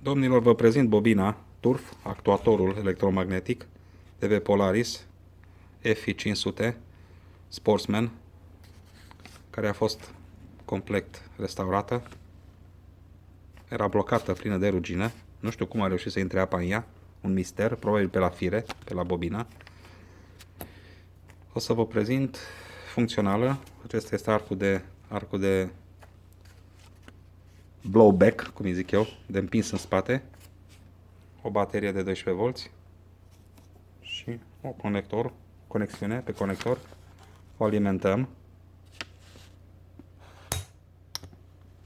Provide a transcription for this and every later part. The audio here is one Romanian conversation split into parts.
Domnilor, vă prezint bobina Turf, actuatorul electromagnetic de Polaris FI500 Sportsman, care a fost complet restaurată. Era blocată, plină de rugină. Nu știu cum a reușit să intre apa în ea. Un mister, probabil pe la fire, pe la bobina. O să vă prezint funcțională. Acesta este arcul de blowback, cum îi zic eu, de împins în spate. O baterie de 12V și conexiune pe conector. O alimentăm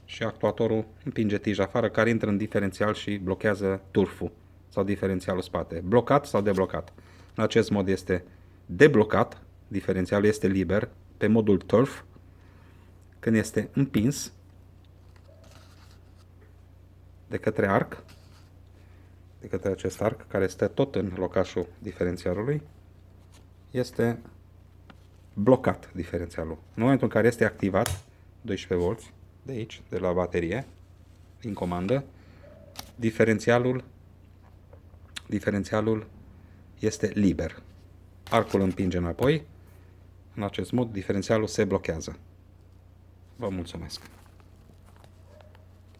și actuatorul împinge tija afară, care intră în diferențial și blochează turful sau diferențialul spate. Blocat sau deblocat. În acest mod este deblocat, diferențialul este liber pe modul turf. Când este împins de către arc, de către acest arc, care stă tot în locașul diferențialului, este blocat diferențialul. În momentul în care este activat, 12V, de aici, de la baterie, din comandă, diferențialul este liber. Arcul împinge înapoi, în acest mod diferențialul se blochează. Vă mulțumesc!